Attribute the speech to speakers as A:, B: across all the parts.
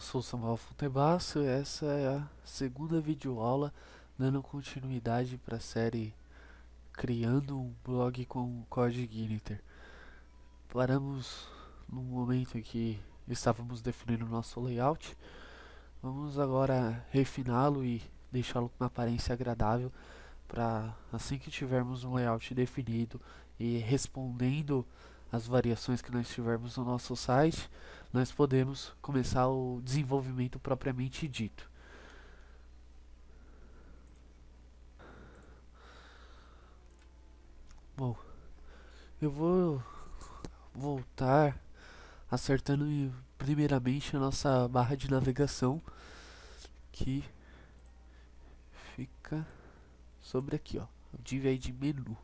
A: sou Samuel Fontebasso e essa é a segunda videoaula dando continuidade para a série Criando um Blog com CodeGuiniter. Paramos no momento em que estávamos definindo o nosso layout. Vamos agora refiná-lo e deixá-lo com uma aparência agradável para assim que tivermos um layout definido e respondendo as variações que nós tivermos no nosso site, nós podemos começar o desenvolvimento propriamente dito. Bom, eu vou voltar acertando primeiramente a nossa barra de navegação, que fica sobre aqui, ó, o div aí de menu.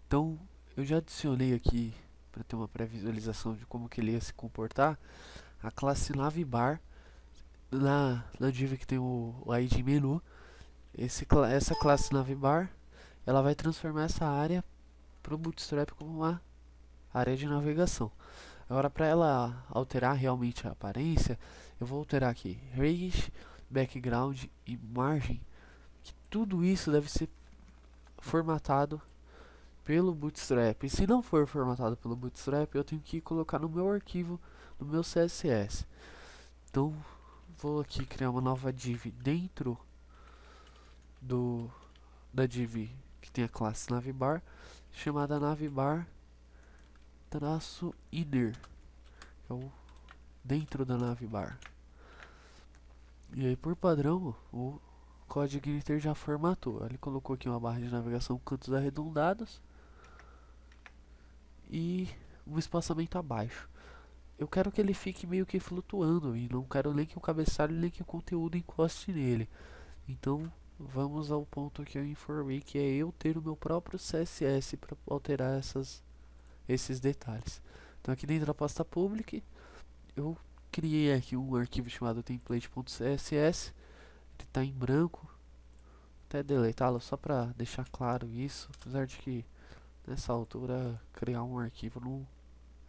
A: Então, eu já adicionei aqui, para ter uma pré-visualização de como que ele ia se comportar, a classe navbar na div que tem o ID menu. Essa classe navbar, ela vai transformar essa área para o Bootstrap como uma área de navegação. Agora, para ela alterar realmente a aparência, eu vou alterar aqui range, background e margem, que tudo isso deve ser formatado pelo Bootstrap. E se não for formatado pelo Bootstrap, eu tenho que colocar no meu arquivo, no meu CSS. Então, vou aqui criar uma nova div dentro da div que tem a classe navbar, chamada navbar traço inner, que é o dentro da navbar. E aí, por padrão, o CodeGuiniter já formatou. Ele colocou aqui uma barra de navegação com cantos arredondados e um espaçamento abaixo. Eu quero que ele fique meio que flutuando e não quero nem que o cabeçalho nem que o conteúdo encoste nele. Então vamos ao ponto que eu informei, que é eu ter o meu próprio CSS para alterar esses detalhes. Então aqui dentro da pasta public eu criei aqui um arquivo chamado template.css. Ele está em branco, até deletá-lo só para deixar claro isso, apesar de que nessa altura criar um arquivo não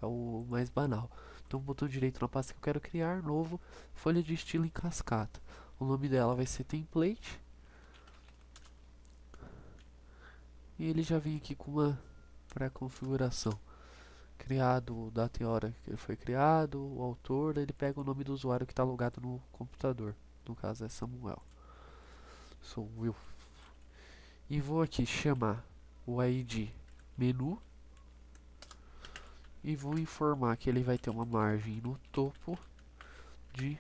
A: é o mais banal. Então, botão direito na pasta que eu quero criar, novo, folha de estilo em cascata. O nome dela vai ser template. E ele já vem aqui com uma pré-configuração. Criado, data e hora que ele foi criado, o autor, ele pega o nome do usuário que está logado no computador. No caso é Samuel. Sou Will. E vou aqui chamar o ID menu. E vou informar que ele vai ter uma margem no topo de...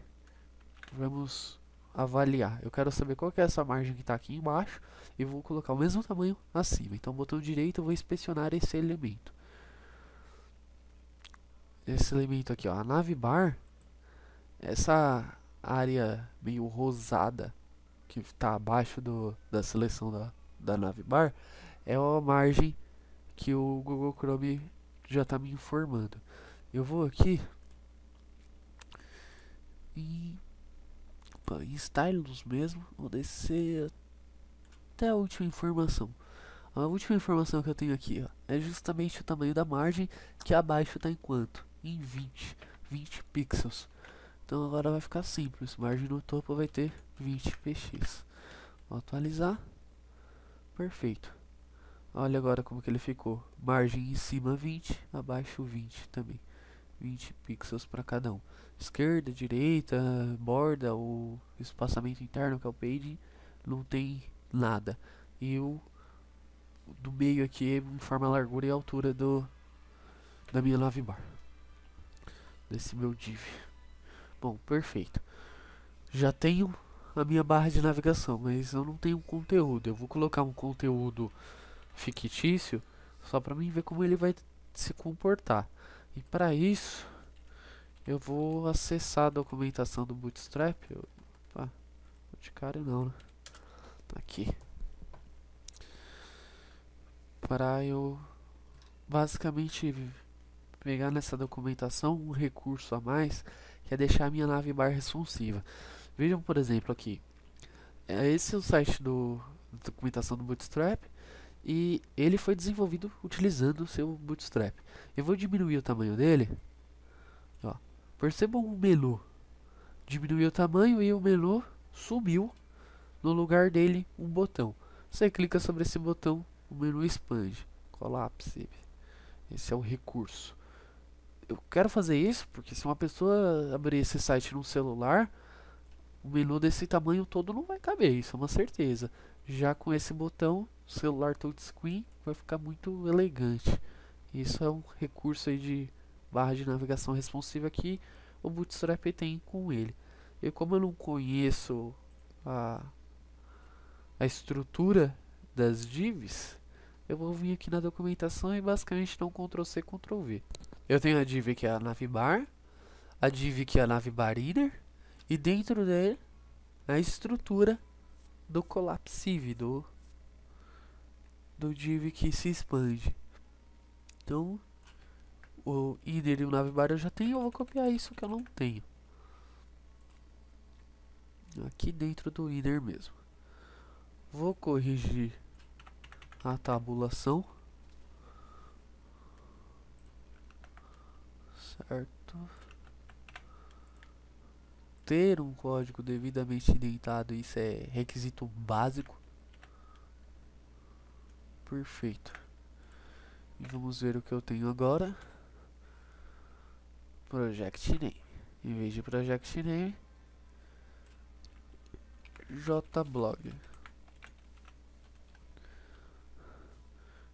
A: Vamos avaliar. Eu quero saber qual que é essa margem que está aqui embaixo e vou colocar o mesmo tamanho acima. Então, botão direito, eu vou inspecionar esse elemento. Esse elemento aqui, ó, a navbar, essa área meio rosada que está abaixo da seleção da navbar é a margem que o Google Chrome já está me informando. Eu vou aqui em styles mesmo, vou descer até a última informação. A última informação que eu tenho aqui, ó, é justamente o tamanho da margem, que abaixo está em quanto? Em 20 pixels. Então agora vai ficar simples, margem no topo vai ter 20 px. Vou atualizar. Perfeito. Olha agora como que ele ficou. Margem em cima 20, abaixo 20 também. 20 pixels para cada um. Esquerda, direita, borda, o espaçamento interno, que é o page, não tem nada. E o do meio aqui informa a largura e a altura da minha navbar, desse meu div. Bom, perfeito. Já tenho a minha barra de navegação, mas eu não tenho conteúdo. Eu vou colocar um conteúdo fictício só para mim ver como ele vai se comportar. E para isso eu vou acessar a documentação do Bootstrap. Opa, de cara não, né? Tá aqui. Para eu basicamente pegar nessa documentação um recurso a mais, que é deixar a minha navbar responsiva. Vejam, por exemplo, aqui. Esse é o site da documentação do Bootstrap. E ele foi desenvolvido utilizando o seu Bootstrap. Eu vou diminuir o tamanho dele. Ó, percebam o menu diminuiu o tamanho e o menu sumiu. No lugar dele, um botão. Você clica sobre esse botão, o menu expande. Collapse. Esse é o recurso. Eu quero fazer isso porque se uma pessoa abrir esse site no celular, o menu desse tamanho todo não vai caber, isso é uma certeza. Já com esse botão, celular touchscreen, vai ficar muito elegante. Isso é um recurso aí de barra de navegação responsiva que o Bootstrap tem com ele. E como eu não conheço a estrutura das divs, eu vou vir aqui na documentação e basicamente dar um Ctrl+C, Ctrl+V. Eu tenho a div que é a navbar, a div que é a navbar inner, e dentro dele a estrutura do collapsive, do div que se expande. Então, o inner e o navbar eu já tenho, eu vou copiar isso que eu não tenho. Aqui dentro do inner mesmo. Vou corrigir a tabulação. Certo. Ter um código devidamente indentado, isso é requisito básico. Perfeito. E vamos ver o que eu tenho agora. Project name. Em vez de project name, jblog.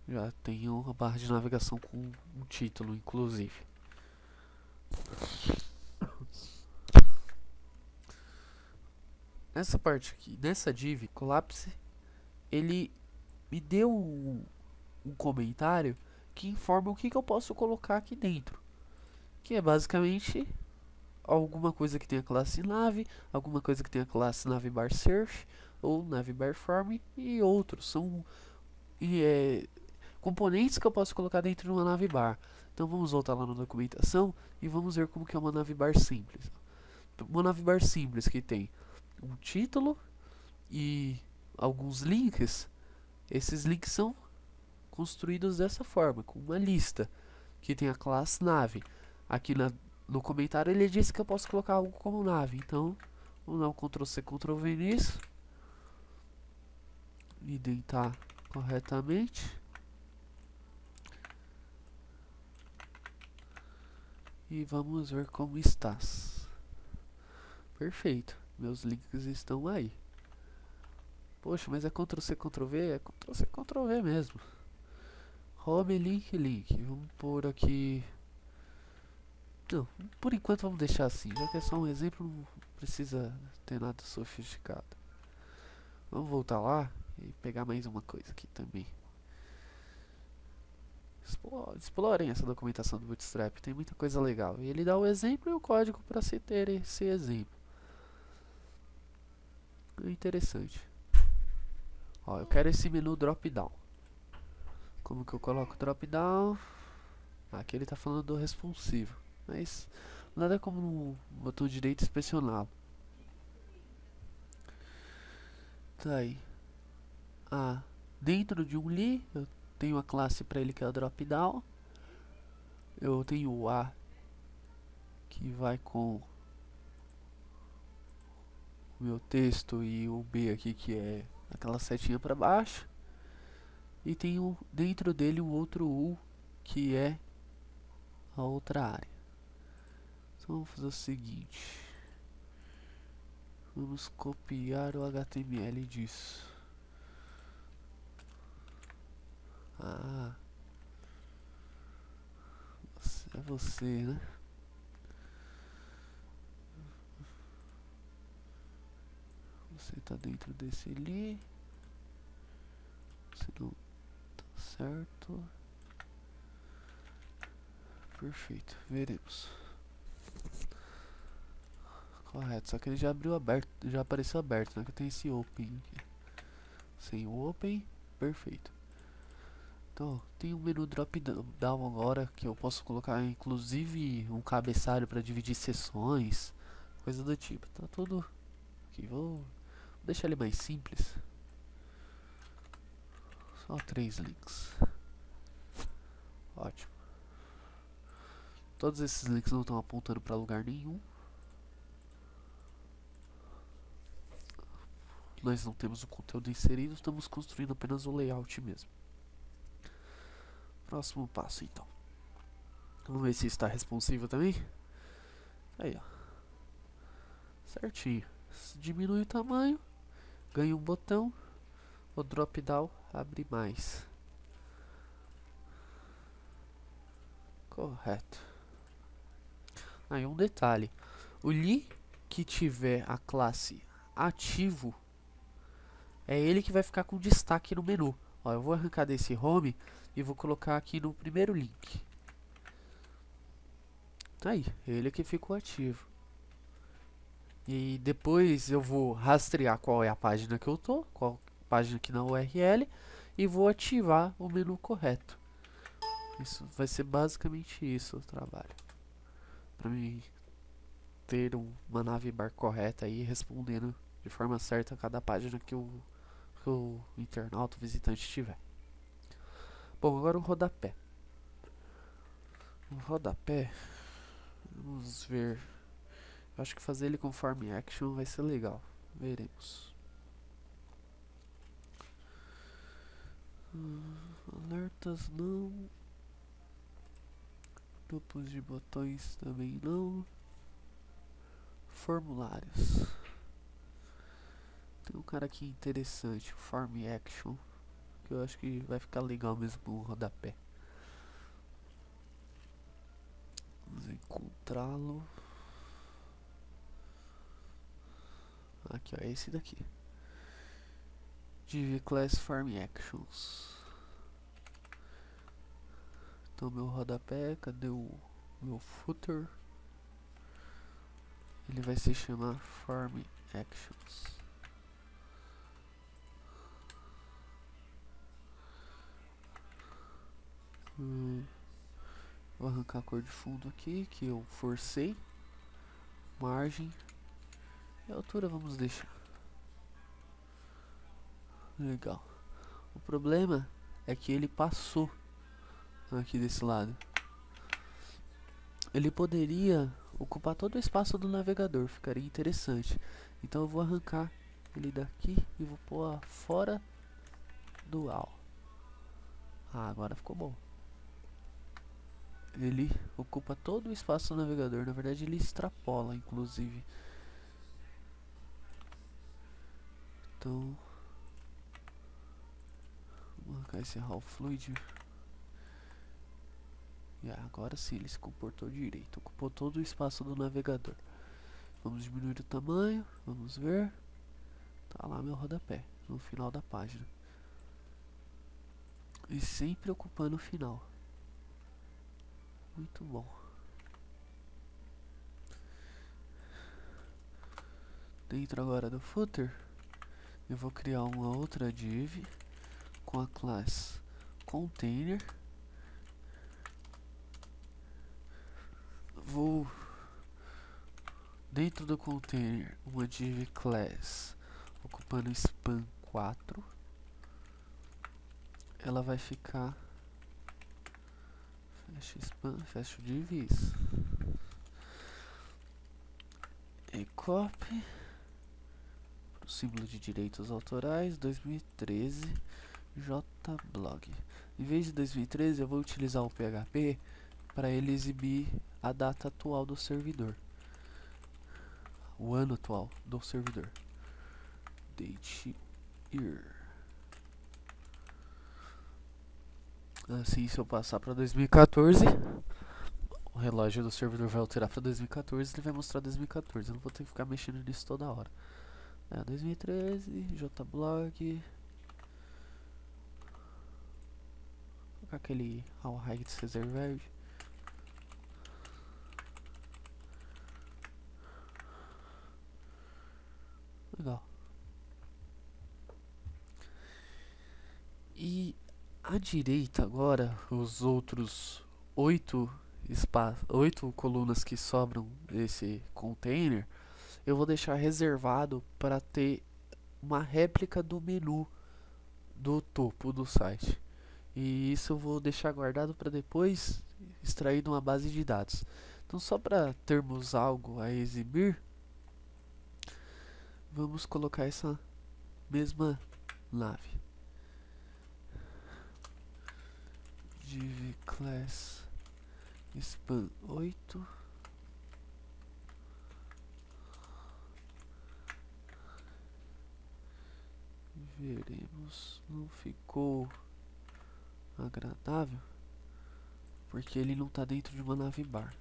A: Já tenho uma barra de navegação com um título, inclusive. Nessa parte aqui, nessa div, Collapse, ele me deu um comentário que informa o que eu posso colocar aqui dentro. Que é basicamente alguma coisa que tenha classe nave, alguma coisa que tenha classe navbar search ou navbar form e outros. São componentes que eu posso colocar dentro de uma navbar. Então vamos voltar lá na documentação e vamos ver como que é uma navbar simples. Uma navbar simples que tem um título e alguns links. Esses links são construídos dessa forma, com uma lista que tem a classe nave. Aqui no comentário ele disse que eu posso colocar algo como nave, então vamos dar um Ctrl+C, Ctrl+V nisso, identar corretamente e vamos ver como está. Perfeito, meus links estão aí. Poxa, mas é Ctrl+C, Ctrl+V? É Ctrl+C, Ctrl+V mesmo. Home, link. Vamos pôr aqui... Não, por enquanto vamos deixar assim, já que é só um exemplo, não precisa ter nada sofisticado. Vamos voltar lá e pegar mais uma coisa aqui também. Explorem essa documentação do Bootstrap, tem muita coisa legal. E ele dá o exemplo e o código para se ter esse exemplo. É interessante. Ó, eu quero esse menu drop down. Como que eu coloco drop down? Aqui ele está falando do responsivo, mas nada como um botão direito inspecioná-lo. Tá aí. Dentro de um li, eu tenho a classe para ele que é o drop down. Eu tenho o A que vai com o meu texto e o B aqui que é aquela setinha para baixo. E tenho dentro dele um outro U que é a outra área. Então vamos fazer o seguinte. Vamos copiar o HTML disso. É você, né? Você tá dentro desse ali. Você não tá certo. Perfeito, veremos. Correto, só que ele já abriu aberto, já apareceu aberto, né? Que tem esse open aqui. Sem o open, perfeito. Então, tem um menu drop down agora que eu posso colocar inclusive um cabeçalho para dividir sessões, coisa do tipo. Tá tudo aqui. Vou deixar ele mais simples. Só 3 links. Ótimo. Todos esses links não estão apontando para lugar nenhum. nós não temos o conteúdo inserido, estamos construindo apenas o layout mesmo. Próximo passo então. Vamos ver se está responsivo também. Aí, ó. Certinho. Diminui o tamanho, ganha um botão, o drop down abre mais. Correto. Aí um detalhe, o li que tiver a classe ativo, é ele que vai ficar com destaque no menu. Ó, eu vou arrancar desse home e vou colocar aqui no primeiro link. Aí, ele que ficou ativo. E depois eu vou rastrear qual é a página que eu tô, qual página aqui na URL, e vou ativar o menu correto. Isso vai ser basicamente isso o trabalho. Para mim ter uma navbar correta aí, respondendo de forma certa a cada página que o internauta, o visitante tiver. Bom, agora o rodapé. O rodapé, vamos ver. Eu acho que fazer ele com form action vai ser legal. Veremos. Alertas não. Grupos de botões também não. Formulários. Tem um cara aqui interessante, form action, que eu acho que vai ficar legal mesmo com o rodapé. Vamos encontrá-lo. Aqui, ó, é esse daqui. Div class form actions. Então meu rodapé, cadê o meu footer? Ele vai se chamar form actions. Vou arrancar a cor de fundo aqui, que eu forcei. Margem. E a altura vamos deixar. Legal. O problema é que ele passou aqui desse lado. Ele poderia ocupar todo o espaço do navegador, ficaria interessante. Então eu vou arrancar ele daqui e vou pôr fora do all. Ah, agora ficou bom. Ele ocupa todo o espaço do navegador, na verdade ele extrapola inclusive. Então vou arrancar esse raw fluid. E agora sim ele se comportou direito, ocupou todo o espaço do navegador. Vamos diminuir o tamanho, vamos ver. Tá lá meu rodapé, no final da página. E sempre ocupando o final. Muito bom. Dentro agora do footer, eu vou criar uma outra div com a classe container. Vou dentro do container uma div class ocupando span 4. Ela vai ficar fecha span, fecha o div, isso. E copy pro símbolo de direitos autorais 2013 jblog. Em vez de 2013 eu vou utilizar o PHP para ele exibir a data atual do servidor, o ano atual do servidor. Date year. Assim, se eu passar para 2014, o relógio do servidor vai alterar para 2014, ele vai mostrar 2014. Eu não vou ter que ficar mexendo nisso toda hora. 2013 jblog. Vou colocar aquele all heights reserved. Legal. E à direita agora, os outros 8 colunas que sobram desse container, eu vou deixar reservado para ter uma réplica do menu do topo do site. E isso eu vou deixar guardado para depois extrair de uma base de dados. Então, só para termos algo a exibir, vamos colocar essa mesma nave. Div class span 8. Veremos. Não ficou agradável porque ele não tá dentro de uma nave bar.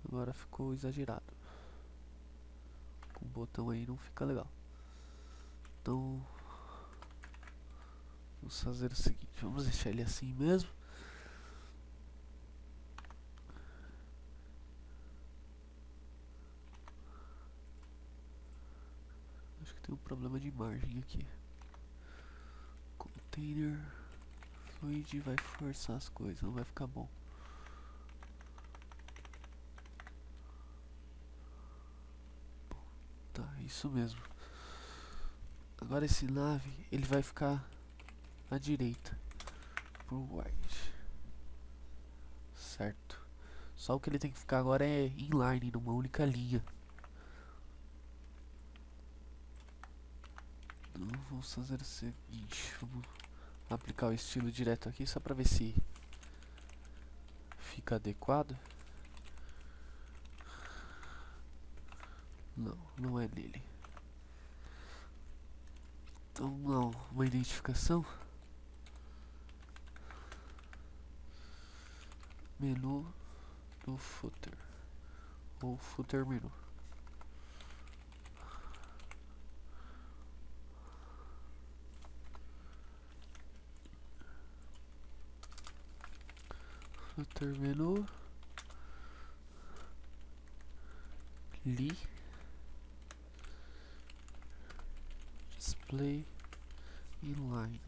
A: Agora ficou exagerado. Com o botão aí não fica legal. Então vamos fazer o seguinte, vamos deixar ele assim mesmo. Acho que tem um problema de margem aqui. Container fluid vai forçar as coisas, não vai ficar bom. Tá, isso mesmo. Agora esse nave, ele vai ficar à direita pro wide. Certo. Só o que ele tem que ficar agora é inline, numa única linha. Então, vamos fazer o seguinte, vamos aplicar o estilo direto aqui só pra ver se fica adequado. Não, não é nele. Então não, uma identificação. Menu do footer. Ou footer menu. Footer menu. Li. Display inline.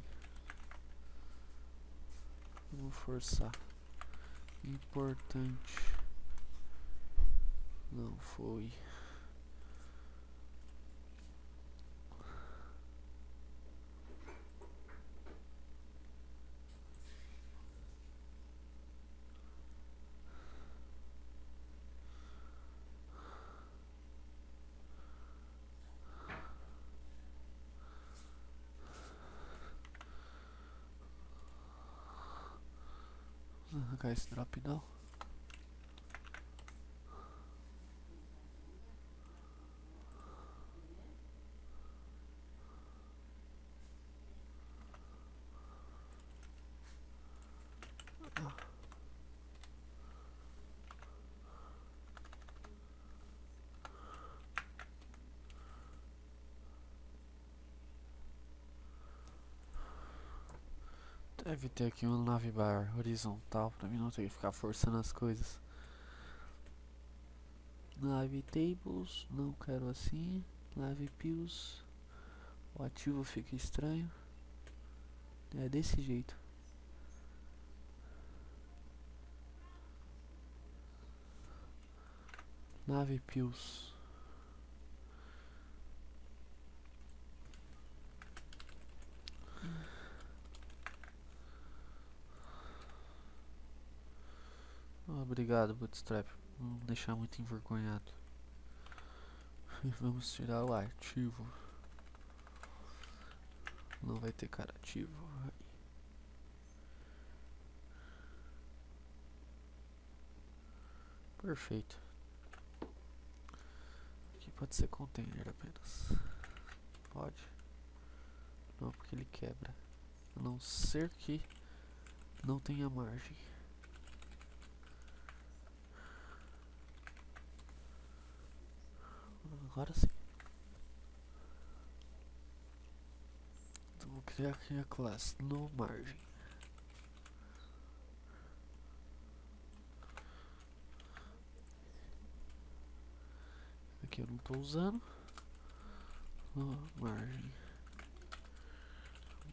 A: Vou forçar. Importante. Não foi. Vou arrancar esse drop down. Deve ter aqui uma navbar horizontal pra mim não ter que ficar forçando as coisas. Nave tables, não quero assim. Nave pills, o ativo fica estranho. É desse jeito. Nave pills. Obrigado, Bootstrap. Vamos deixar muito envergonhado. Vamos tirar o ativo. Não vai ter cara ativo. Perfeito. Aqui pode ser container apenas. Pode. Não, porque ele quebra. A não ser que não tenha margem. Agora sim. Então vou criar aqui a classe no margem. Aqui eu não estou usando. No margem.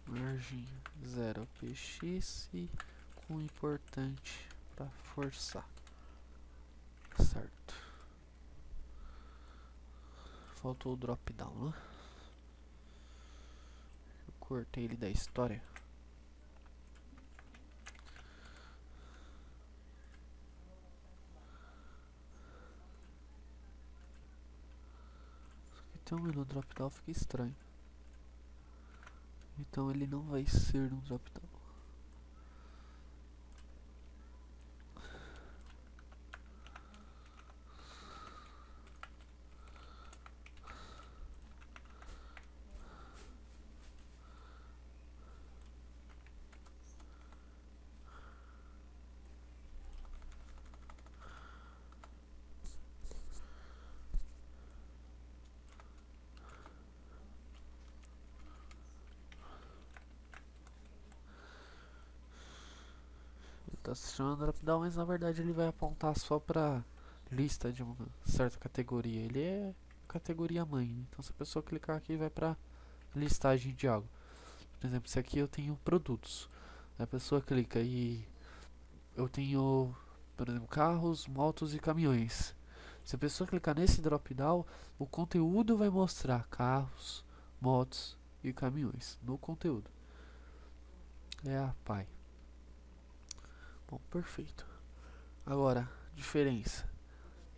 A: Margem 0 px e com importante para forçar. Certo. Faltou o drop down, né? Eu cortei ele da história. Então o menu drop-down fica estranho. Então ele não vai ser um drop-down. Tá se chamando drop-down, mas na verdade ele vai apontar só pra lista de uma certa categoria. Ele é categoria mãe, né? Então se a pessoa clicar aqui vai pra listagem de algo. Por exemplo, se aqui eu tenho produtos, a pessoa clica e eu tenho, por exemplo, carros, motos e caminhões. Se a pessoa clicar nesse drop-down, o conteúdo vai mostrar carros, motos e caminhões no conteúdo. É a pai. Bom, perfeito. Agora, diferença.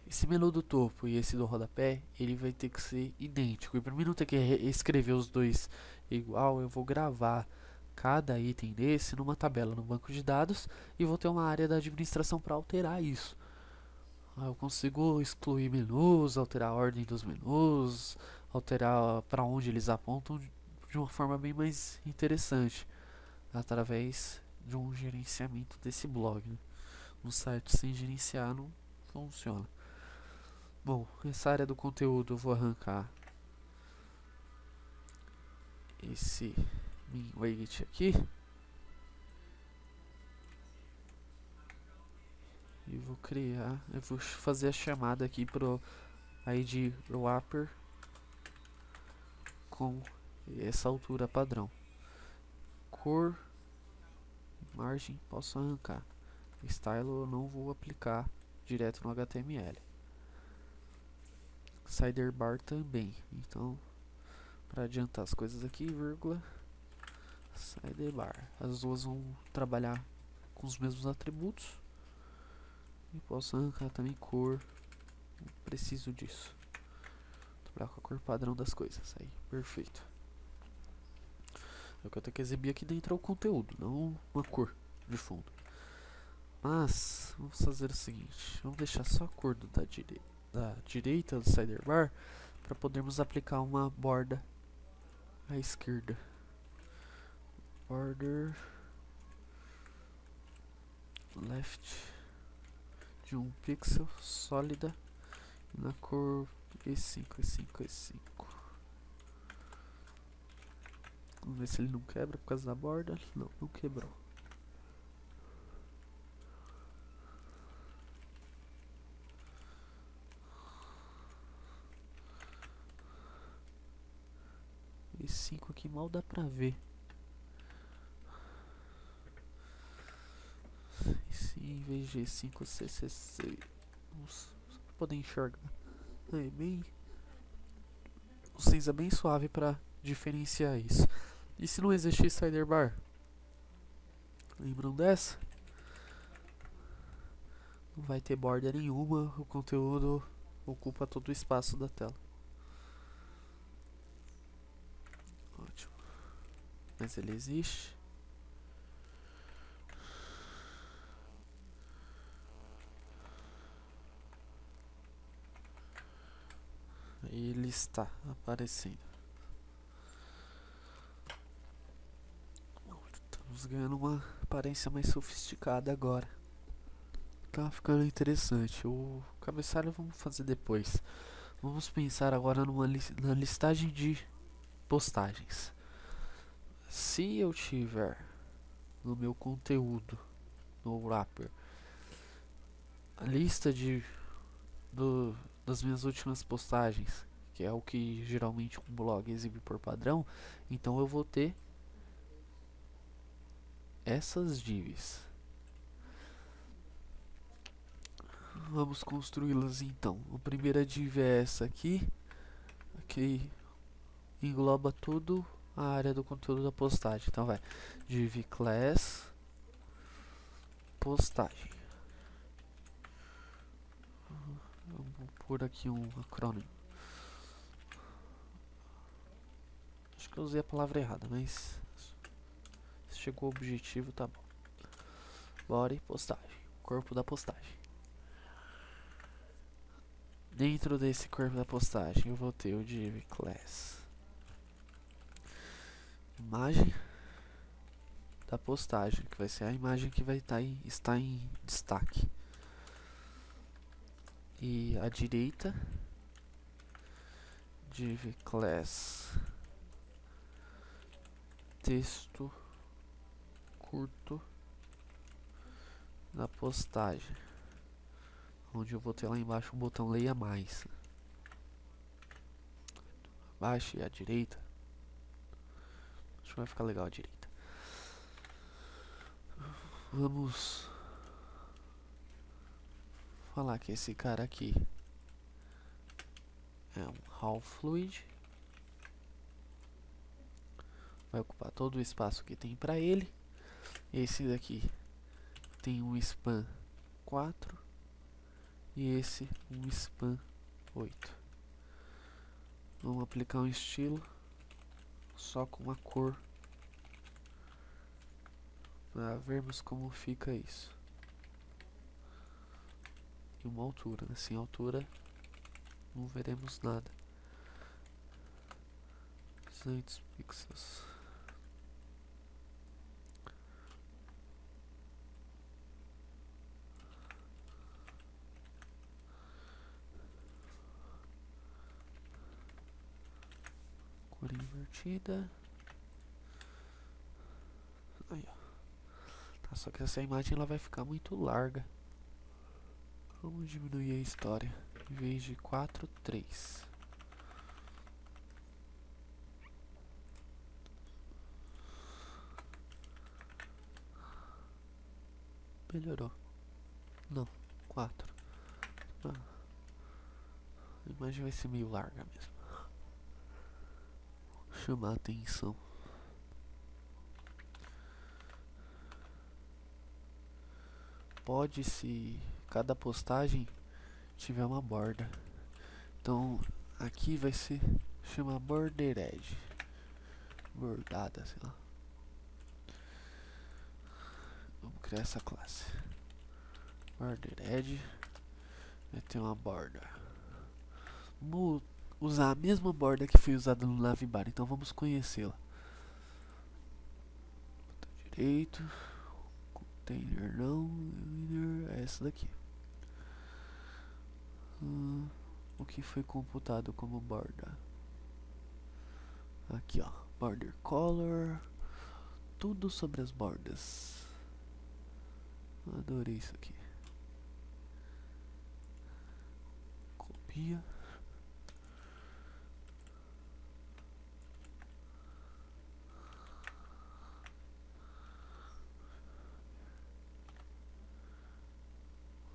A: Esse menu do topo e esse do rodapé, ele vai ter que ser idêntico. E para mim não ter que escrever os dois igual, eu vou gravar cada item desse numa tabela no banco de dados e vou ter uma área da administração para alterar isso. Eu consigo excluir menus, alterar a ordem dos menus, alterar para onde eles apontam de uma forma bem mais interessante, através de um gerenciamento desse blog, né? Um site sem gerenciar não funciona. Bom, essa área do conteúdo eu vou arrancar esse min weight aqui e vou criar, eu vou fazer a chamada aqui pro ID wrapper com essa altura padrão. Cor, margem, posso arrancar. Style eu não vou aplicar direto no HTML. Sidebar também. Então, para adiantar as coisas aqui, vírgula, sidebar. As duas vão trabalhar com os mesmos atributos. E posso arrancar também cor. Não preciso disso. Trabalhar com a cor padrão das coisas. Aí, perfeito. O que eu tenho que exibir aqui dentro é o conteúdo, não uma cor de fundo. Mas, vamos fazer o seguinte. Vamos deixar só a cor da direita do sidebar para podermos aplicar uma borda à esquerda. Border left de 1 pixel sólida na cor E5, E5, E5. Vamos ver se ele não quebra por causa da borda. Não, não quebrou. E5 aqui mal dá pra ver. E se em vez de E5 CC6, só pra poder enxergar. É bem, o cinza bem suave para diferenciar isso. E se não existir sidebar? Lembram dessa? Não vai ter borda nenhuma, o conteúdo ocupa todo o espaço da tela. Ótimo. Mas ele existe. Ele está aparecendo. Estamos ganhando uma aparência mais sofisticada agora. Tá ficando interessante. O cabeçalho vamos fazer depois. Vamos pensar agora na listagem de postagens. Se eu tiver no meu conteúdo, no wrapper, a lista das minhas últimas postagens, que é o que geralmente um blog exibe por padrão, então eu vou ter essas divs. Vamos construí-las então. A primeira div é essa aqui, que engloba tudo a área do conteúdo da postagem. Então vai div class postagem. Vamos pôr aqui um acrônimo. que eu usei a palavra errada, mas se chegou ao objetivo, tá bom. Body, postagem. Corpo da postagem. Dentro desse corpo da postagem eu vou ter o div class imagem da postagem, que vai ser a imagem que vai estar em destaque. E à direita, div class texto curto da postagem, onde eu vou ter lá embaixo um botão leia mais. Abaixo e à direita, acho que vai ficar legal à direita. Vamos falar que esse cara aqui é um raw fluid, vai ocupar todo o espaço que tem para ele. Esse daqui tem um span 4 e esse um span 8. Vamos aplicar um estilo só com uma cor para vermos como fica isso. E uma altura, né? Sem altura não veremos nada. 200 pixels. Cor invertida. Aí, ó. Tá, só que essa imagem ela vai ficar muito larga. Vamos diminuir a história. Em vez de 4, 3. Melhorou. Não, 4. Ah, a imagem vai ser meio larga mesmo. Chamar a atenção. Pode, se cada postagem tiver uma borda. Então aqui vai ser chama border edge, bordada, sei lá. Vamos criar essa classe border edge, vai ter uma borda. Vamos usar a mesma borda que foi usada no navbar, então vamos conhecê-la. Botão direito, container não, é essa daqui. O que foi computado como borda? Aqui, ó, border color, tudo sobre as bordas. Adorei isso aqui. Copia.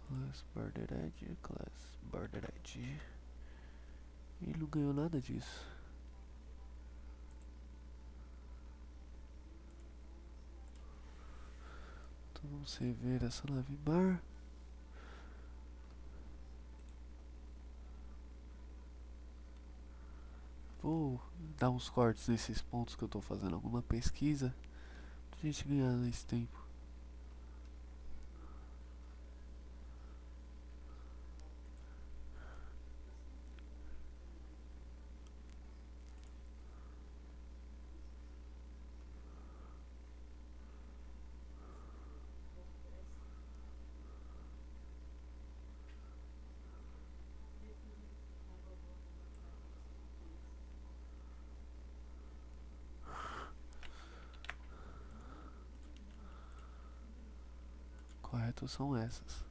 A: Class border edge, class border edge. Ele não ganhou nada disso. Então vamos rever essa navbar. Vou dar uns cortes nesses pontos que eu tô fazendo alguma pesquisa pra gente ganhar nesse tempo. Correto são essas.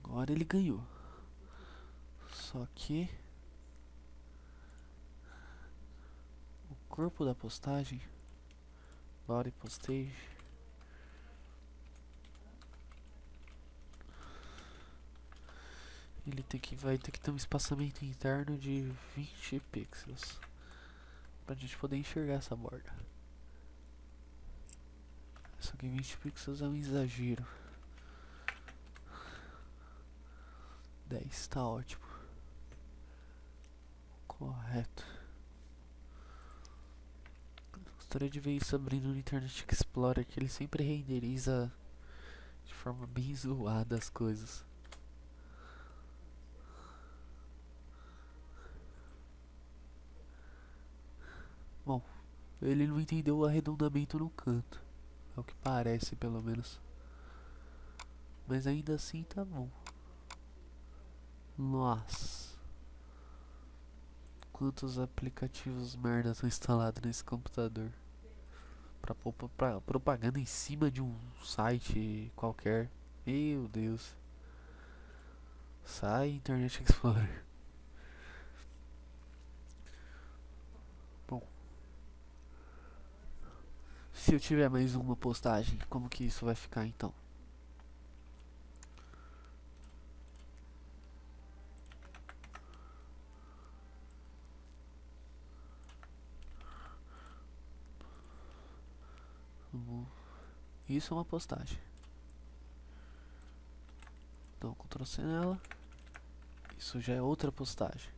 A: Agora ele ganhou. Só que o corpo da postagem, body postage, ele vai ter que ter um espaçamento interno de 20 pixels pra gente poder enxergar essa borda. Só que 20 pixels é um exagero. 10, tá ótimo. Correto. Gostaria de ver isso abrindo no Internet Explorer, que ele sempre renderiza de forma bem zoada as coisas. Bom, ele não entendeu o arredondamento no canto. É o que parece, pelo menos. Mas ainda assim tá bom. Nossa. Quantos aplicativos merda estão instalados nesse computador? Pra propaganda em cima de um site qualquer. Meu Deus. Sai Internet Explorer. Bom. Se eu tiver mais uma postagem, como que isso vai ficar então? Isso é uma postagem. Então, Ctrl C nela. Isso já é outra postagem.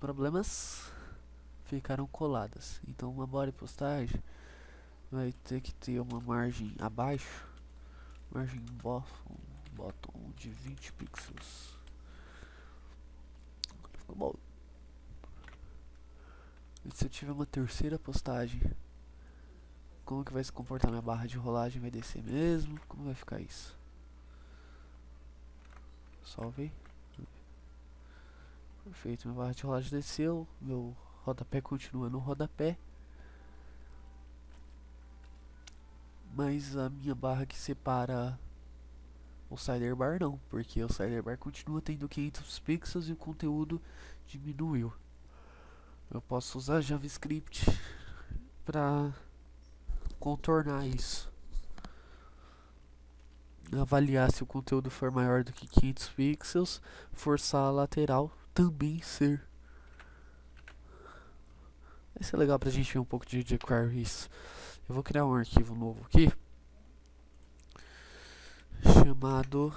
A: Problemas ficaram coladas. Então, uma body postagem vai ter que ter uma margem abaixo. Margem bottom de 20 pixels. Ficou bom. E se eu tiver uma terceira postagem, como que vai se comportar minha barra de rolagem? Vai descer mesmo? Como vai ficar isso? Salvei. Perfeito, minha barra de rolagem desceu. Meu rodapé continua no rodapé. Mas a minha barra que separa o sidebar não, porque o sidebar continua tendo 500 pixels e o conteúdo diminuiu. Eu posso usar JavaScript para contornar isso. Avaliar se o conteúdo for maior do que 500 pixels, forçar a lateral também ser. Vai ser legal pra gente ver um pouco de jQuery isso. Eu vou criar um arquivo novo aqui chamado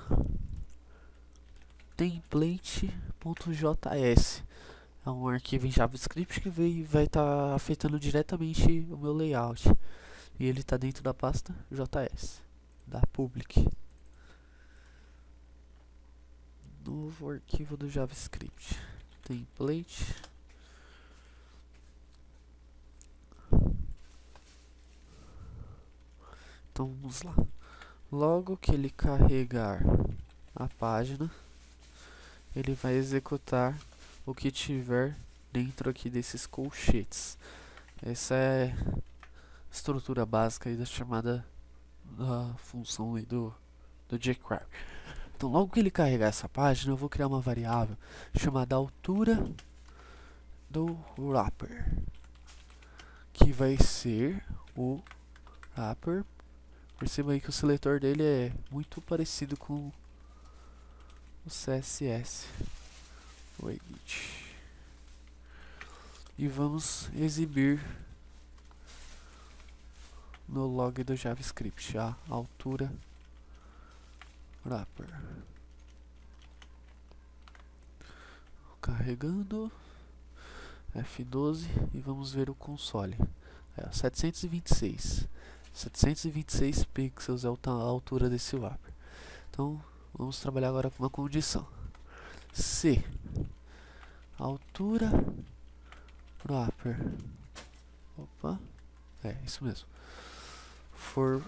A: template.js. É um arquivo em JavaScript que vai estar afetando diretamente o meu layout. E ele está dentro da pasta JS, da public. Novo arquivo do JavaScript. Template. Então vamos lá. Logo que ele carregar a página, ele vai executar o que tiver dentro aqui desses colchetes. Essa é a estrutura básica aí da chamada da função aí do jQuery. Então logo que ele carregar essa página, eu vou criar uma variável chamada altura do wrapper, que vai ser o wrapper. Perceba aí que o seletor dele é muito parecido com o CSS, o edit. E vamos exibir no log do JavaScript a altura wrapper. Carregando F12 e vamos ver o console. 726 pixels é a altura desse wrapper. Então vamos trabalhar agora com uma condição. Se a altura wrapper, isso mesmo, for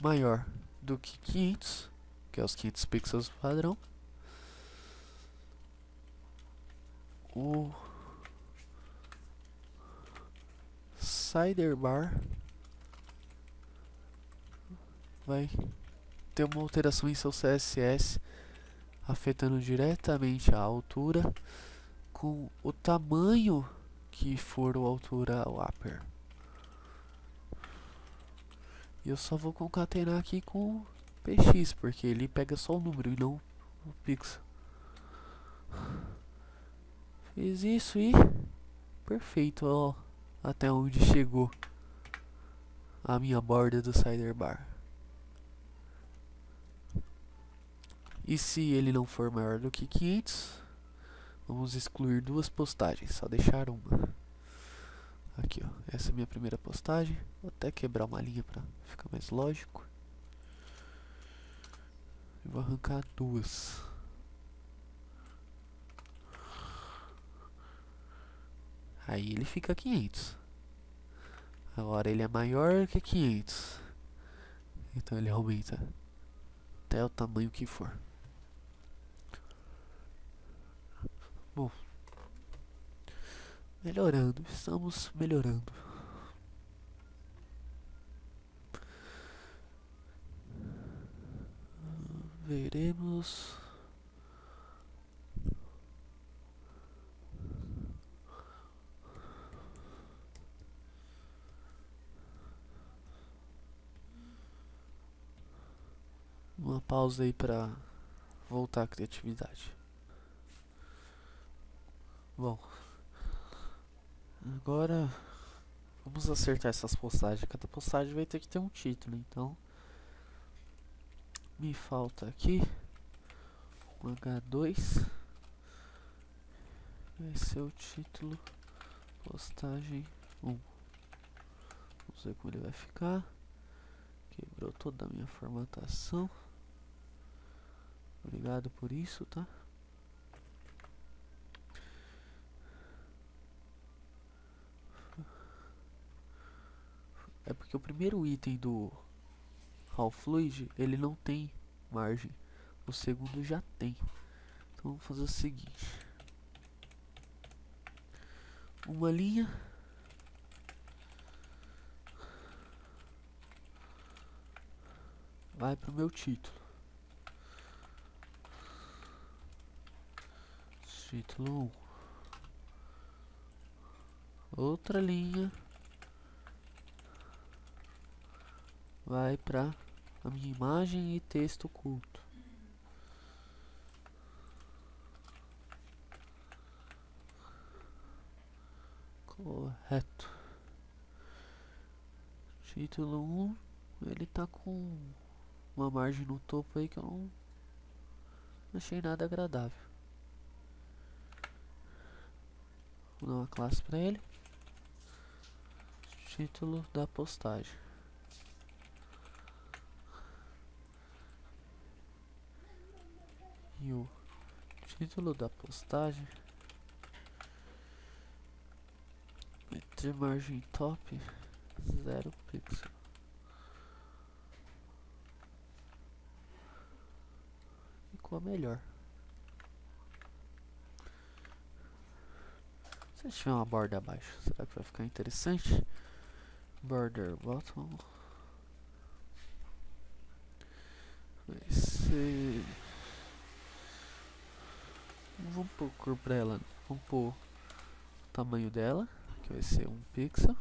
A: maior do que 500, que é os 500 pixels padrão, o sidebar vai ter uma alteração em seu CSS, afetando diretamente a altura com o tamanho que for a altura wrapper. E eu só vou concatenar aqui com px, porque ele pega só o número e não o pixel. Fiz isso e perfeito, ó, até onde chegou a minha borda do sidebar. E se ele não for maior do que 500, vamos excluir duas postagens, só deixar uma. Aqui, ó, essa é a minha primeira postagem. Vou até quebrar uma linha para ficar mais lógico. E vou arrancar duas. Aí ele fica 500. Agora ele é maior que 500. Então ele aumenta até o tamanho que for. Bom, melhorando, estamos melhorando. Veremos. Uma pausa aí para voltar à criatividade. Bom, agora vamos acertar essas postagens. Cada postagem vai ter que ter um título, então me falta aqui um H2. Vai ser o título postagem 1. Vamos ver como ele vai ficar. Quebrou toda a minha formatação. Obrigado por isso, tá? É porque o primeiro item do Halfluid, ele não tem margem. O segundo já tem. Então vamos fazer o seguinte. Uma linha. Vai pro meu título. Título 1. Outra linha. Vai pra a minha imagem e texto oculto. Correto. Título 1. Ele tá com uma margem no topo aí que eu não achei nada agradável. Vou dar uma classe pra ele. Título da postagem. E o título da postagem vai ter margem top 0 pixel. Ficou melhor. Se tiver uma borda abaixo, será que vai ficar interessante? Border bottom vai ser... Não vamos pôr cor pra ela, vamos pôr o tamanho dela, que vai ser 1 pixel.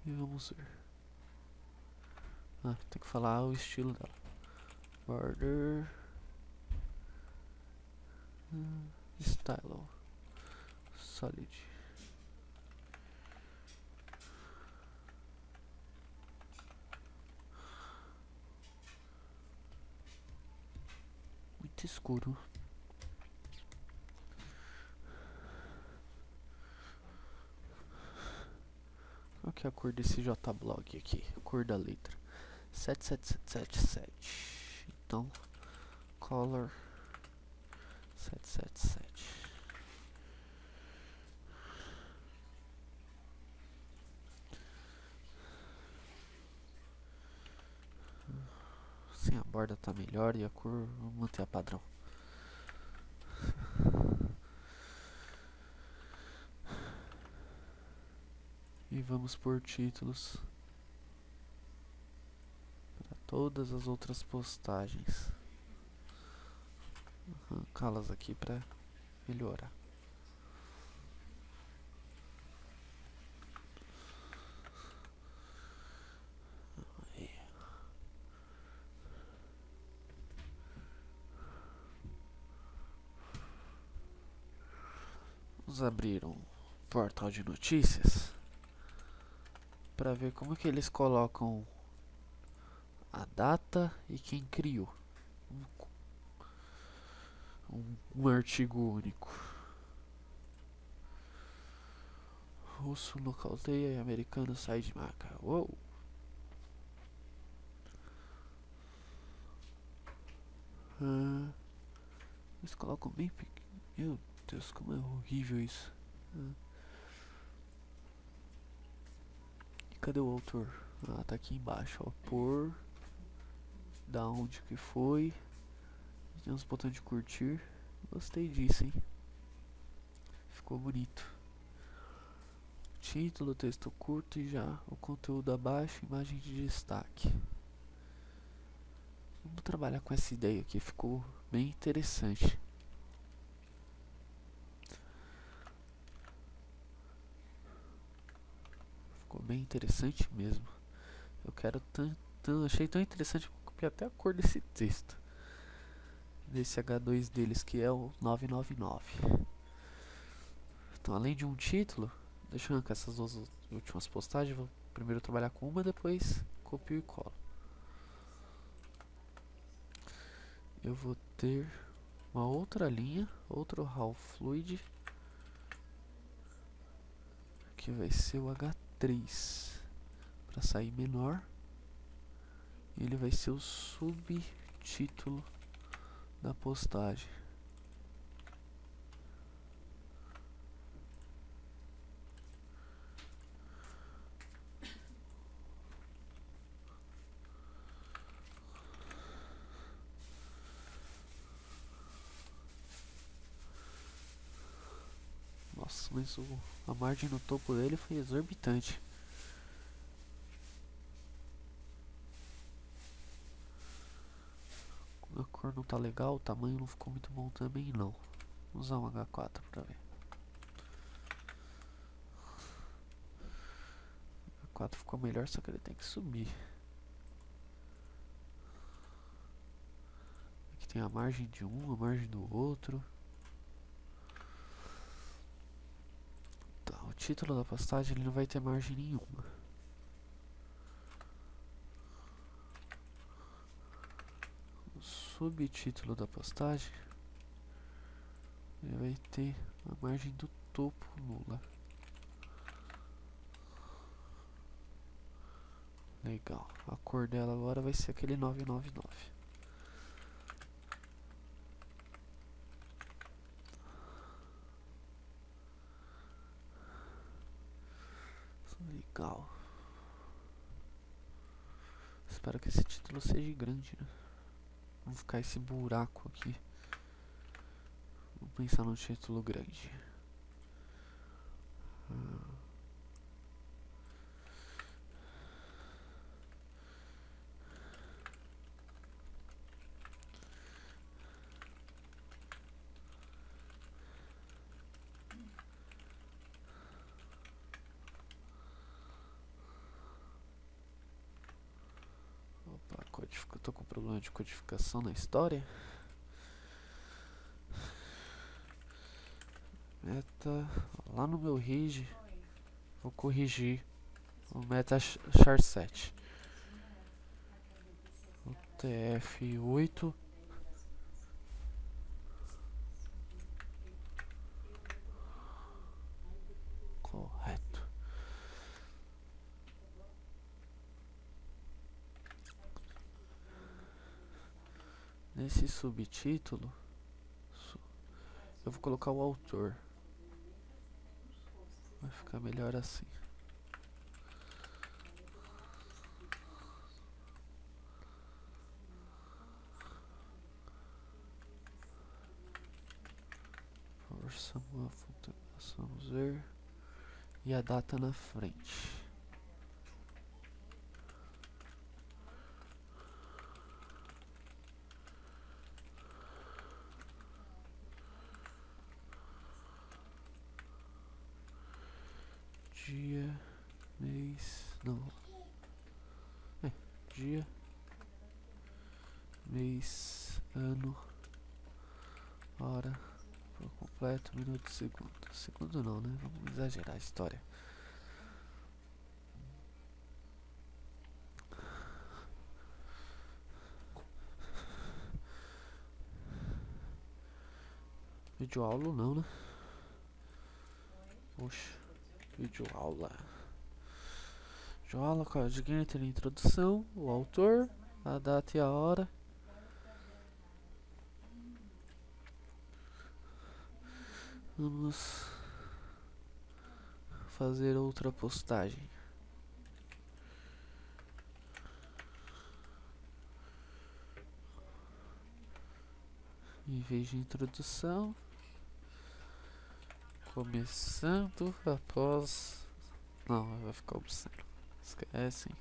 A: E vamos ver. Tem que falar o estilo dela. Border style solid. Muito escuro. Qual que é a cor desse JBlog aqui? A cor da letra 77777. Então, color 777. Sim, a borda tá melhor e a cor, vamos manter a padrão. E vamos por títulos para todas as outras postagens. Arrancá-las aqui para melhorar. Vamos abrir um portal de notícias para ver como que eles colocam a data e quem criou. Um artigo único. Russo nocauteia e americano sai de maca. Uou! Eles colocam bem pequeno. Meu Deus, como é horrível isso. E cadê o autor? Ah, tá aqui embaixo, ó. Por. Da onde que foi. Tem uns botões de curtir. Gostei disso, hein? Ficou bonito. Título, texto curto e já o conteúdo abaixo, imagem de destaque. Vamos trabalhar com essa ideia aqui, ficou bem interessante. Ficou bem interessante mesmo. Eu quero achei tão interessante que eu copiei até a cor desse texto. Desse H2 deles, que é o 999. Então, além de um título, deixa eu arrancar essas duas últimas postagens. Vou primeiro trabalhar com uma, depois copio e colo. Eu vou ter uma outra linha, outro raw fluid, que vai ser o H3, para sair menor. Ele vai ser o subtítulo da postagem. Nossa, mas a margem no topo dele foi exorbitante. A cor não tá legal, o tamanho não ficou muito bom também não. Vou usar um H4 pra ver. O H4 ficou melhor, só que ele tem que subir. Aqui tem a margem de um, a margem do outro. Tá, o título da postagem ele não vai ter margem nenhuma. O subtítulo da postagem ele vai ter a margem do topo nula. Legal, a cor dela agora vai ser aquele 999. Legal. Espero que esse título seja grande, né? Vamos ficar esse buraco aqui. Vamos pensar num título grande. Opa, tô com problema de codificação na história. Meta, lá no meu RIG, vou corrigir o meta char7. O TF8 correto. Nesse subtítulo eu vou colocar o autor. Vai ficar melhor assim. Vamos ver. E a data na frente. Dia, mês, não. Dia, mês, ano, hora, por completo, minuto, segundo. Segundo não, né? Vamos exagerar a história. Videoaula não, né? Oxe, videoaula. Videoaula, código tem a introdução, o autor, a data e a hora. Vamos fazer outra postagem. Em vez de introdução, começando após. Não, vai ficar obsceno. Esquecem.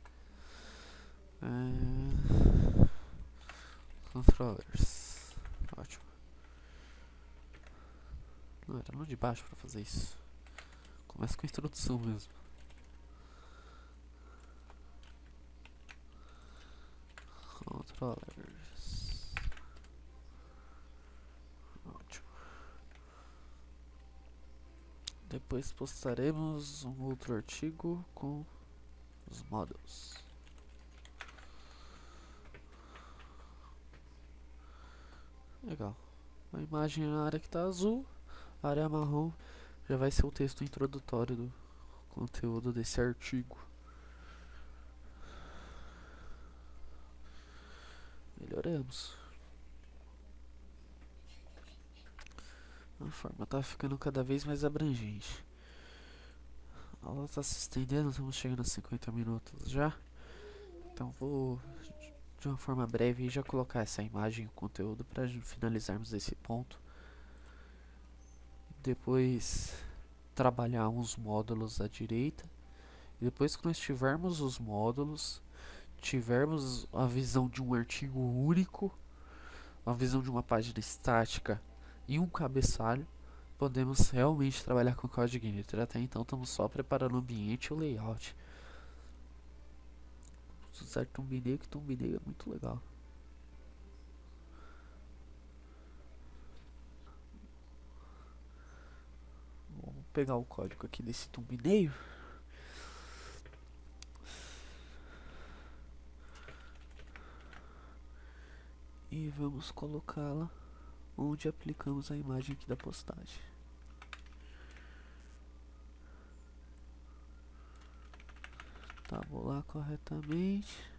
A: Controllers. Ótimo. Não, era no de baixo pra fazer isso. Começa com a introdução mesmo. Controllers. Ótimo. Depois postaremos um outro artigo com os models. Legal. A imagem na área que está azul, a área marrom já vai ser o texto introdutório do conteúdo desse artigo. Melhoramos. A forma está ficando cada vez mais abrangente. A aula está se estendendo, estamos chegando a 50 minutos já. Então vou, de uma forma breve, já colocar essa imagem e o conteúdo para finalizarmos esse ponto. Depois trabalhar uns módulos à direita. E depois que nós tivermos os módulos, tivermos a visão de um artigo único, a visão de uma página estática e um cabeçalho, podemos realmente trabalhar com Code Editor. Até então estamos só preparando o ambiente e o layout. Vamos usar Thumbnail, que Thumbnail é muito legal. Vamos pegar o código aqui desse Thumbnail. E vamos colocá-la onde aplicamos a imagem aqui da postagem. Tabular corretamente.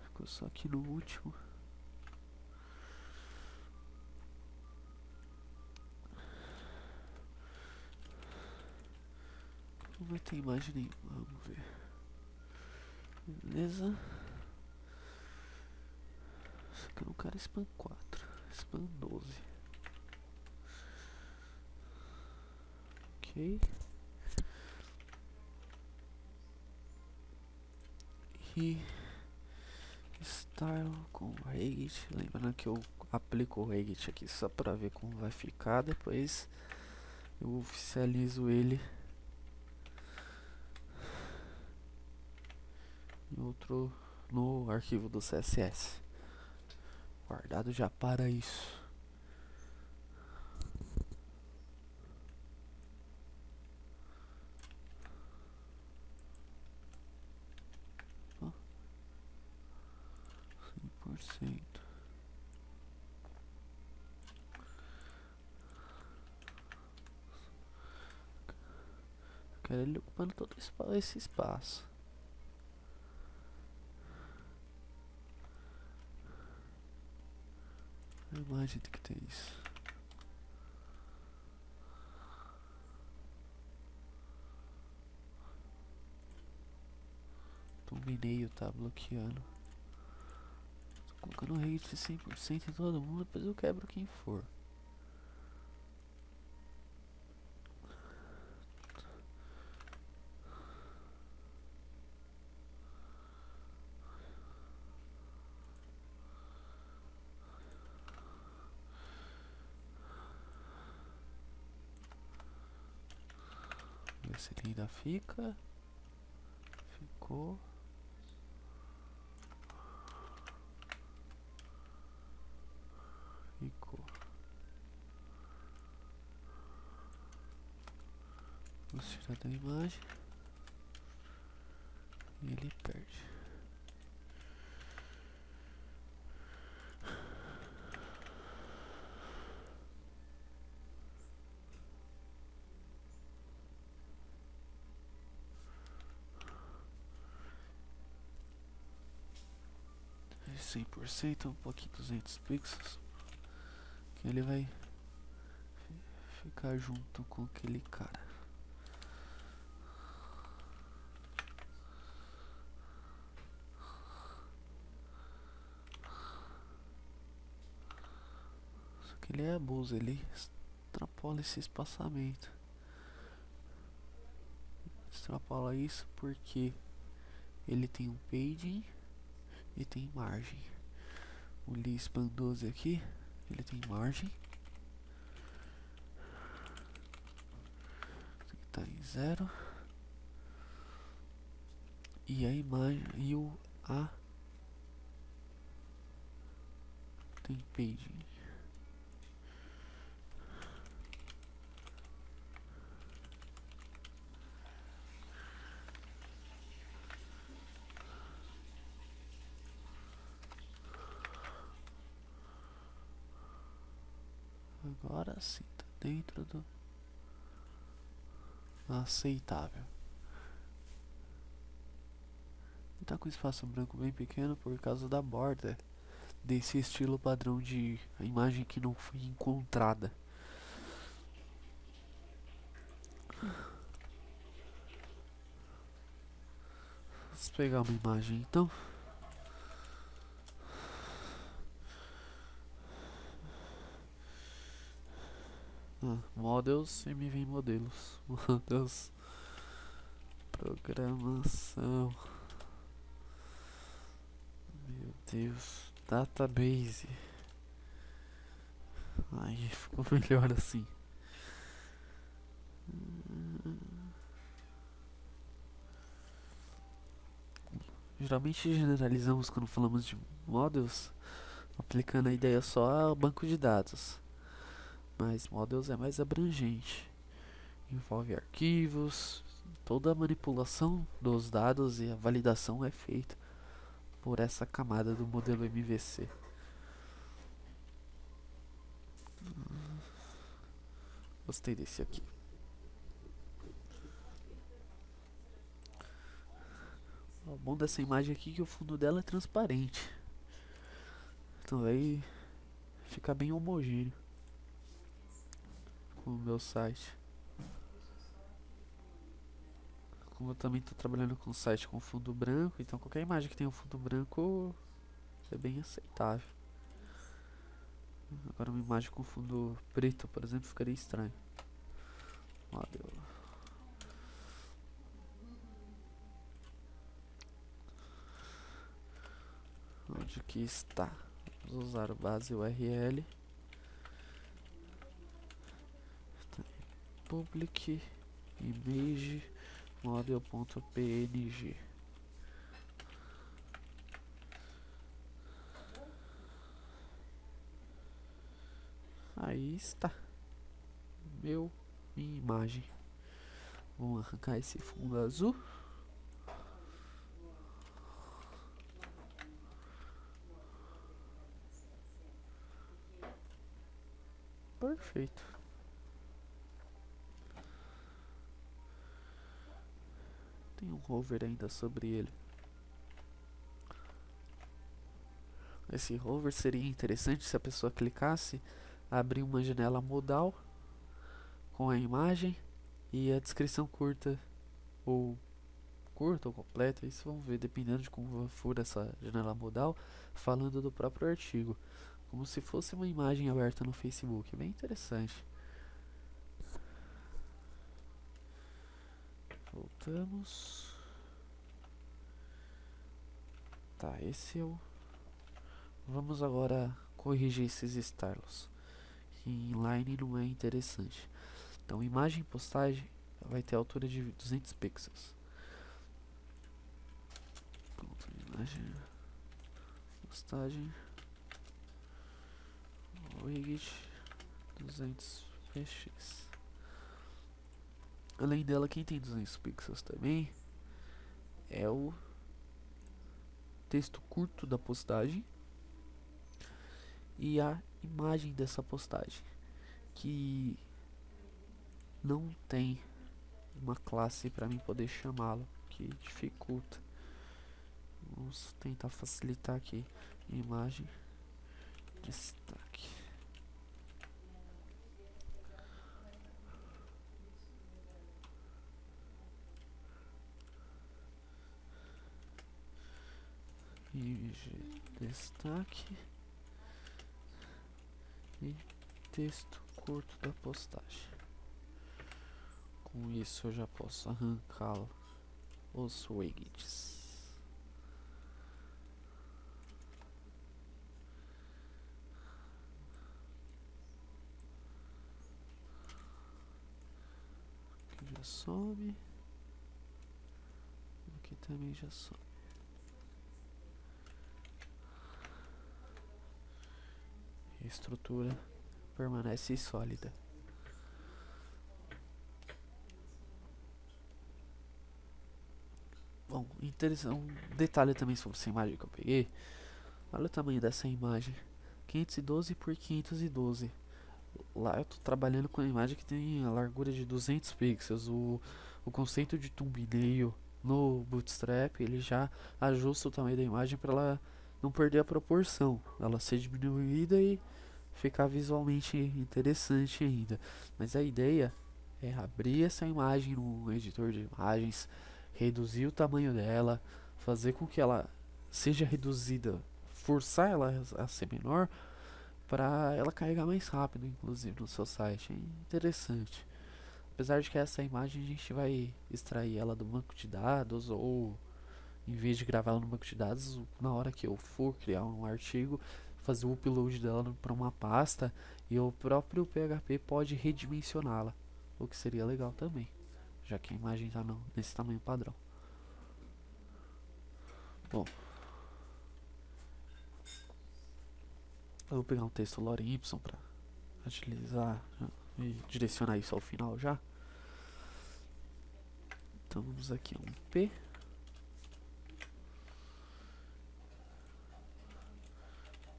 A: Ficou só aqui no último. Não vai ter imagem nenhuma, vamos ver. Beleza. Isso aqui não quero spam 4, spam 12. Ok. E style com Regit. Lembrando que eu aplico o Regit aqui só para ver como vai ficar. Depois eu oficializo ele no arquivo do CSS. Guardado já para isso. Ó, 100%. Quero ele ocupando todo esse espaço. A imagem tem que ter isso. Thumbnail tá bloqueando. Tô colocando rate 100% em todo mundo, depois eu quebro quem for. Ver se ele ainda fica. Ficou. Vamos tirar da imagem. E ele perde. É 100%, um pouquinho 200 pixels. Que ele vai ficar junto com aquele cara. Só que ele é abuso, ele extrapola esse espaçamento. Extrapola isso porque ele tem um paging e tem margem. O Lispan 12 aqui, ele tem margem. Esse aqui tá em 0. E a imagem e o A tem paging. Agora sim, tá dentro do aceitável. E tá com espaço branco bem pequeno por causa da borda desse estilo padrão de imagem que não foi encontrada. Vamos pegar uma imagem então. Models e me vem modelos. Models. Programação. Meu Deus. Database. Aí ficou melhor assim. Geralmente generalizamos quando falamos de models, aplicando a ideia só ao banco de dados. Mas models é mais abrangente. Envolve arquivos, toda a manipulação dos dados e a validação é feita por essa camada do modelo MVC. Gostei desse aqui. O bom dessa imagem aqui é que o fundo dela é transparente. Então vai ficar bem homogêneo com o meu site. Como eu também estou trabalhando com um site com fundo branco, então qualquer imagem que tenha um fundo branco é bem aceitável. Agora uma imagem com fundo preto, por exemplo, ficaria estranho. Model. Onde que está? Vamos usar o base URL. Public image model.png. Aí está minha imagem. Vamos arrancar esse fundo azul. Perfeito. Tem um hover ainda sobre ele. Esse hover seria interessante se a pessoa clicasse, abrir uma janela modal com a imagem e a descrição curta ou completa, isso vamos ver dependendo de como for essa janela modal, falando do próprio artigo, como se fosse uma imagem aberta no Facebook, bem interessante. Voltamos. Tá, esse é o... Vamos agora corrigir esses styles, que em inline não é interessante. Então, imagem postagem vai ter altura de 200 pixels. Pronto, imagem postagem width 200 px. Além dela, quem tem 200 pixels também é o texto curto da postagem e a imagem dessa postagem, que não tem uma classe para mim poder chamá-lo, que dificulta. Vamos tentar facilitar aqui. Imagem, destaque. Imagem, destaque e texto curto da postagem. Com isso eu já posso arrancá-lo os widgets. Aqui já some. Aqui também já some. A estrutura permanece sólida. Bom, interessante, um detalhe também sobre essa imagem que eu peguei. Olha o tamanho dessa imagem, 512 por 512. Lá eu tô trabalhando com a imagem que tem a largura de 200 pixels. O conceito de thumbnail no Bootstrap, ele já ajusta o tamanho da imagem para ela não perder a proporção, ela ser diminuída e ficar visualmente interessante ainda. Mas a ideia é abrir essa imagem no editor de imagens, reduzir o tamanho dela, fazer com que ela seja reduzida, forçar ela a ser menor, para ela carregar mais rápido, inclusive no seu site. É interessante. Apesar de que essa imagem a gente vai extrair ela do banco de dados, ou em vez de gravar ela no banco de dados, na hora que eu for criar um artigo, fazer o upload dela para uma pasta, e o próprio PHP pode redimensioná-la, o que seria legal também, já que a imagem está nesse tamanho padrão. Bom, eu vou pegar um texto lorem ipsum para agilizar e direcionar isso ao final já. Então vamos aqui um P,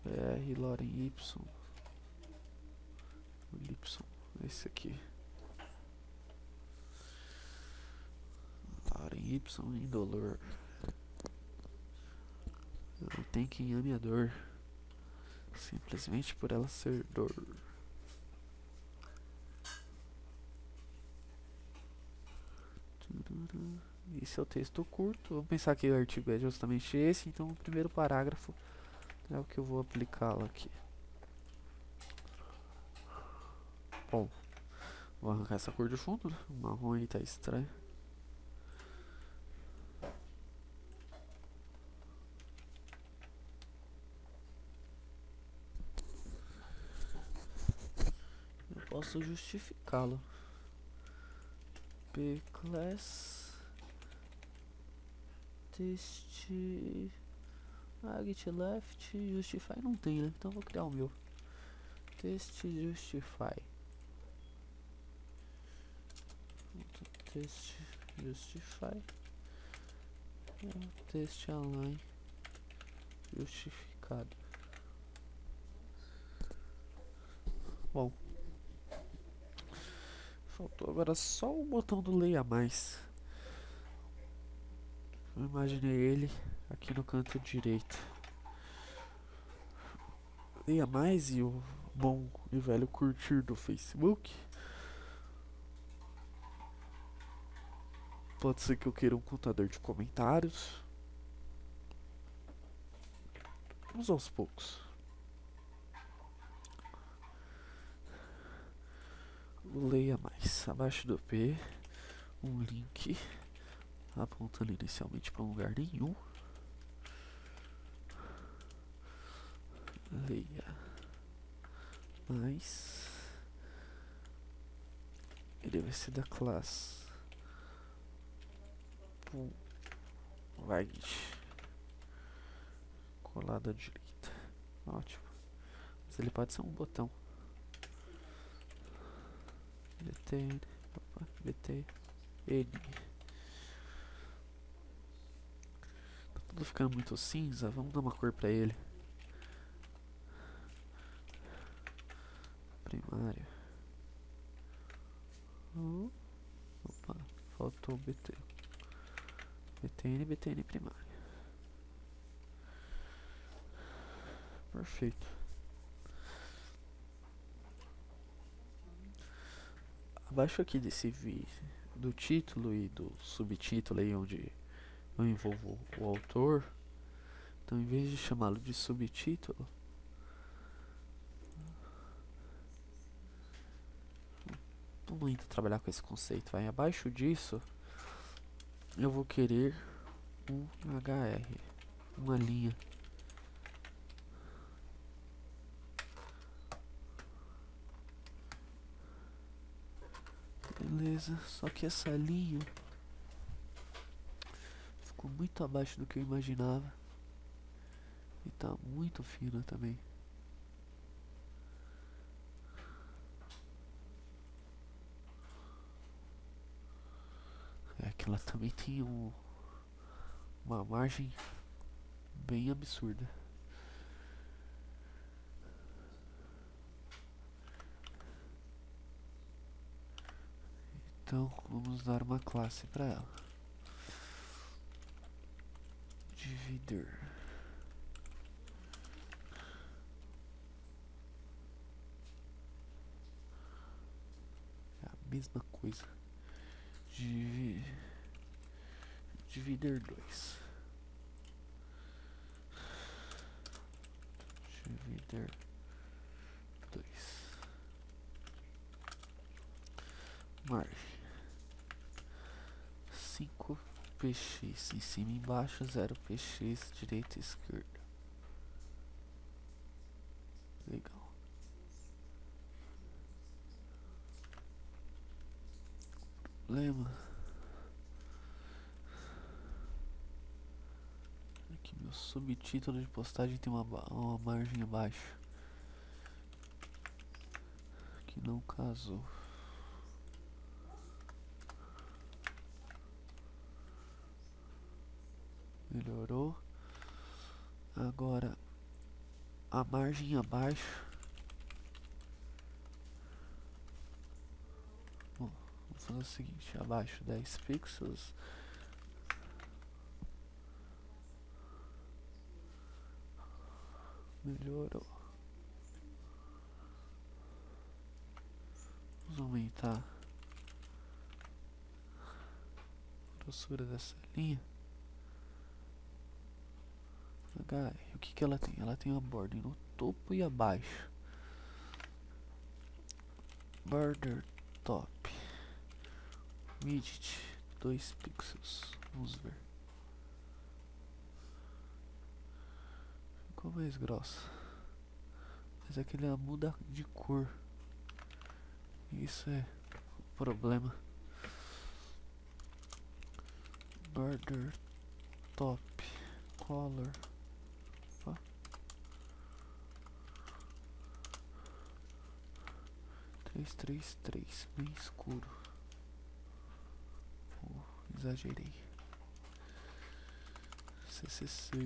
A: BR lorem ipsum, esse aqui, lorem ipsum indolor. Não tem quem ame a dor, simplesmente por ela ser dor. Esse é o texto curto. Vamos pensar que o artigo é justamente esse, então o primeiro parágrafo é o que eu vou aplicá-lo aqui. Bom, vou arrancar essa cor de fundo, né? O marrom aí tá estranho. Eu posso justificá-lo. P-class text get left justify não tem, né? Então vou criar o meu. Text justify. Text justify. Text align justificado. Bom, faltou agora só o botão do leia mais. Eu imaginei ele aqui no canto direito. Leia mais e o bom e velho curtir do Facebook. Pode ser que eu queira um contador de comentários. Vamos aos poucos. Leia mais. Abaixo do P, um link apontando inicialmente para um lugar nenhum. Leia mais. Ele vai ser da classe right colado à direita. Ótimo. Mas ele pode ser um botão. BT, opa, BT N. Tá tudo ficando muito cinza, vamos dar uma cor pra ele. Primária. Opa, faltou BT. BTN, BTN primária. Perfeito. Abaixo aqui desse do título e do subtítulo aí onde eu envolvo o autor, então em vez de chamá-lo de subtítulo, vamos ainda trabalhar com esse conceito. Vai abaixo disso, eu vou querer um HR, uma linha. Beleza, só que essa linha ficou muito abaixo do que eu imaginava e tá muito fina também. É que ela também tem uma margem bem absurda. Então vamos dar uma classe para ela. Divider. É a mesma coisa. Divider 2. Divider 2. Margem 5 px em cima e embaixo, 0 px direita e esquerda. Legal. Problema. Aqui meu subtítulo de postagem tem uma margem abaixo. Que não casou. Melhorou. Agora a margem abaixo. Bom, vamos fazer o seguinte, abaixo 10 pixels. Melhorou. Vamos aumentar a grossura dessa linha. O que que ela tem? Ela tem uma borda no topo e abaixo. Border top. Widget 2 pixels. Vamos ver. Ficou mais grossa. Mas é que ele muda de cor. Isso é o problema. Border top color. Opa. 333, bem escuro. Exagerei. CCC.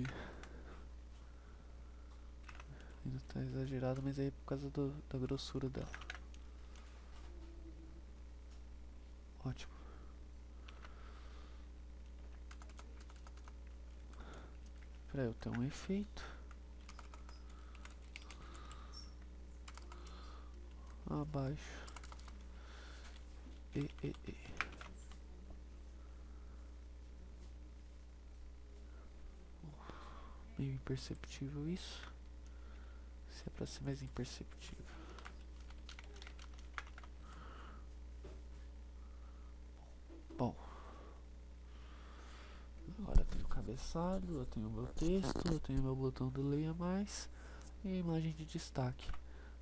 A: Ainda tá exagerado, mas aí é por causa da grossura dela. Ótimo. Pra eu ter um efeito. Abaixo. Meio imperceptível isso. Se é pra ser mais imperceptível. Bom. Agora eu tenho o cabeçalho, eu tenho o meu texto, eu tenho o meu botão do Leia Mais e a imagem de destaque.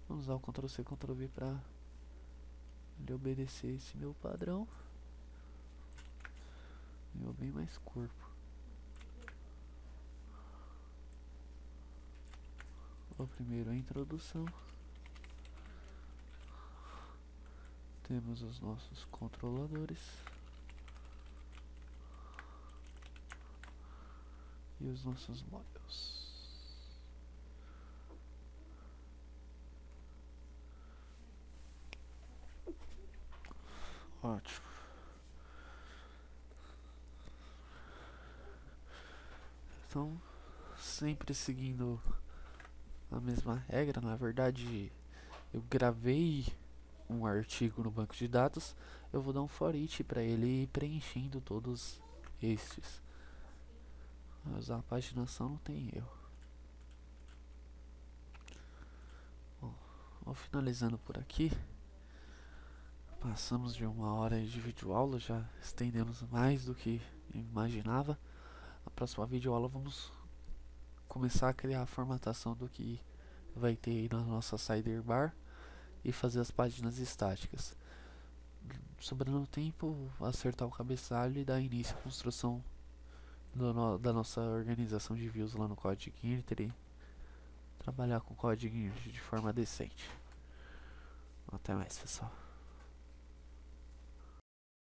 A: Vamos usar o Ctrl C, Ctrl V para ele obedecer esse meu padrão. Deu bem mais corpo. O primeiro é a introdução. Temos os nossos controladores. aqui os nossos models. Ótimo. Então, sempre seguindo a mesma regra, na verdade, eu gravei um artigo no banco de dados, eu vou dar um for each para ele ir preenchendo todos estes. Usar a paginação não tem erro. Bom, vou finalizando por aqui. Passamos de 1 hora de videoaula, já estendemos mais do que eu imaginava. Na próxima videoaula vamos começar a criar a formatação do que vai ter aí na nossa sidebar e fazer as páginas estáticas. Sobrando tempo, acertar o cabeçalho e dar início à construção da nossa organização de views lá no CodeGuinter e trabalhar com CodeGuinter de forma decente. Até mais, pessoal.